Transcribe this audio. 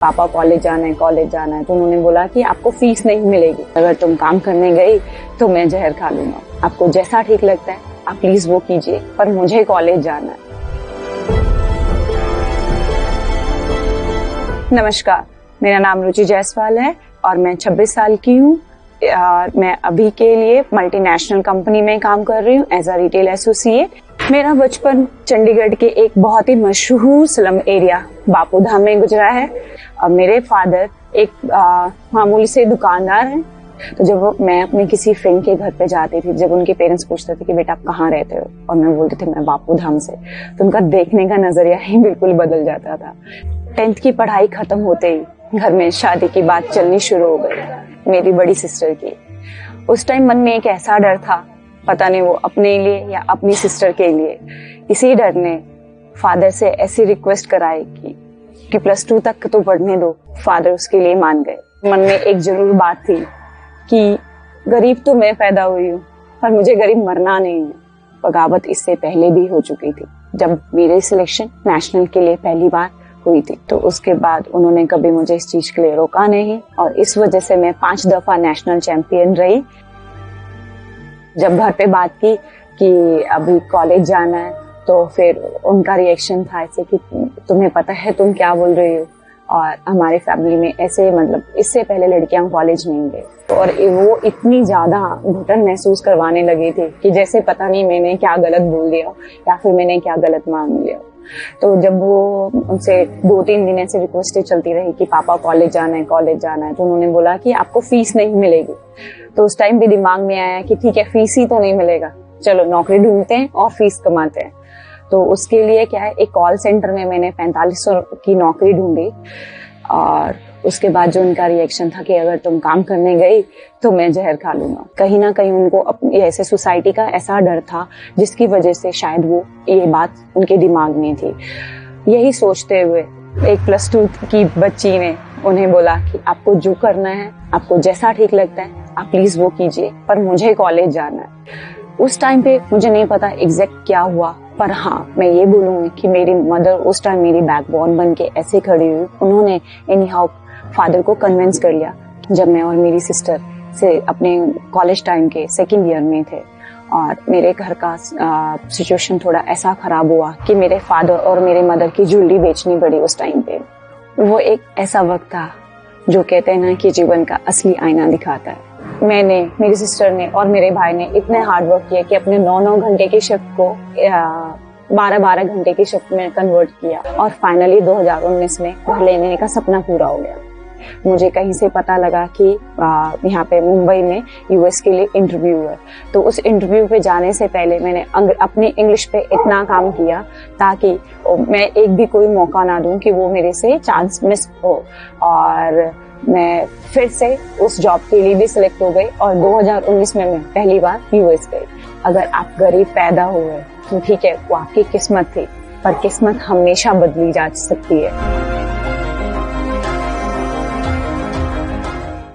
पापा कॉलेज जाना है तो उन्होंने बोला कि आपको फीस नहीं मिलेगी, अगर तुम काम करने गई तो मैं जहर खा लूंगा। आपको जैसा ठीक लगता है आप प्लीज वो कीजिए, पर मुझे कॉलेज जाना है। नमस्कार, मेरा नाम रुचि जायसवाल है और मैं 26 साल की हूँ। मैं अभी के लिए मल्टीनेशनल कंपनी में काम कर रही हूँ एज अ रिटेल एसोसिएट। मेरा बचपन चंडीगढ़ के एक बहुत ही मशहूर स्लम एरिया बापू धाम में गुजरा है। और मेरे फादर एक मामूली से दुकानदार हैं। तो जब मैं अपने किसी फ्रेंड के घर पे जाती थी, जब उनके पेरेंट्स पूछते थे कि बेटा आप कहाँ रहते हो, और मैं बोलती थी मैं बापू धाम से, तो उनका देखने का नजरिया ही बिल्कुल बदल जाता था। 10th की पढ़ाई खत्म होते ही घर में शादी की बात चलनी शुरू हो गई मेरी बड़ी सिस्टर की। उस टाइम मन में एक ऐसा डर था, पता नहीं वो अपने लिए या अपनी सिस्टर के लिए। इसी डर ने फादर से ऐसी रिक्वेस्ट कराई कि +2 तक तो पढ़ने दो। फादर उसके लिए मान गए। मन में एक जरूर बात थी कि गरीब तो मैं पैदा हुई हूँ, पर मुझे गरीब मरना नहीं है। बगावत इससे पहले भी हो चुकी थी जब मेरी सिलेक्शन नेशनल के लिए पहली बार हुई थी। तो उसके बाद उन्होंने कभी मुझे इस चीज के लिए रोका नहीं, और इस वजह से मैं 5 दफा नेशनल चैंपियन रही। जब घर पे बात की कि अभी कॉलेज जाना है, तो फिर उनका रिएक्शन था ऐसे कि तुम्हें पता है तुम क्या बोल रही हो। और हमारी फैमिली में ऐसे मतलब इससे पहले लड़कियां कॉलेज नहीं गए, और वो इतनी ज्यादा घुटन महसूस करवाने लगी थी कि जैसे पता नहीं मैंने क्या गलत बोल दिया या फिर मैंने क्या गलत मान लिया। तो जब वो उनसे 2-3 दिन ऐसे रिक्वेस्टें चलती रही कि पापा कॉलेज जाना है, तो उन्होंने बोला कि आपको फीस नहीं मिलेगी। तो उस टाइम भी दिमाग में आया कि ठीक है, फीस ही तो नहीं मिलेगा, चलो नौकरी ढूंढते हैं और फीस कमाते हैं। तो उसके लिए क्या है, एक कॉल सेंटर में मैंने 4500 की नौकरी ढूंढी। और उसके बाद जो उनका रिएक्शन था कि अगर तुम काम करने गई तो मैं जहर खा लूंगा। कहीं ना कहीं उनको अपनी ऐसे सोसाइटी का ऐसा डर था जिसकी वजह से शायद वो ये बात उनके दिमाग में थी। यही सोचते हुए एक +2 की बच्ची ने उन्हें बोला कि आपको जो करना है, आपको जैसा ठीक लगता है आप प्लीज वो कीजिए, पर मुझे कॉलेज जाना है। उस टाइम पे मुझे नहीं पता एग्जैक्ट क्या हुआ, पर हाँ मैं ये बोलूंगी कि मेरी मदर उस टाइम मेरी बैकबोन बन के ऐसे खड़ी हुई। उन्होंने एनी हाउ फादर को कन्विंस कर लिया। जब मैं और मेरी सिस्टर से अपने कॉलेज टाइम के 2nd ईयर में थे और मेरे घर का सिचुएशन थोड़ा ऐसा खराब हुआ कि मेरे फादर और मेरे मदर की ज्वेलरी बेचनी पड़ी उस टाइम पे। वो एक ऐसा वक्त था जो कहते हैं ना कि जीवन का असली आईना दिखाता है। मैंने, मेरी सिस्टर ने और मेरे भाई ने इतने हार्ड वर्क किया कि अपने 9-9 घंटे की शिफ्ट को 12-12 घंटे की शिफ्ट में कन्वर्ट किया, और फाइनली 2019 में घर लेने का सपना पूरा हो गया। मुझे कहीं से पता लगा कि यहाँ पे मुंबई में यूएस के लिए इंटरव्यू है। तो उस इंटरव्यू पे जाने से पहले मैंने अपनी इंग्लिश पे इतना काम किया ताकि मैं एक भी कोई मौका ना दूं कि वो मेरे से चांस मिस हो। और मैं फिर से उस जॉब के लिए भी सिलेक्ट हो गई, और 2019 में मैं पहली बार यूएस गई। अगर आप गरीब पैदा हुए तो ठीक है, वो आपकी किस्मत थी, पर किस्मत हमेशा बदली जा सकती है।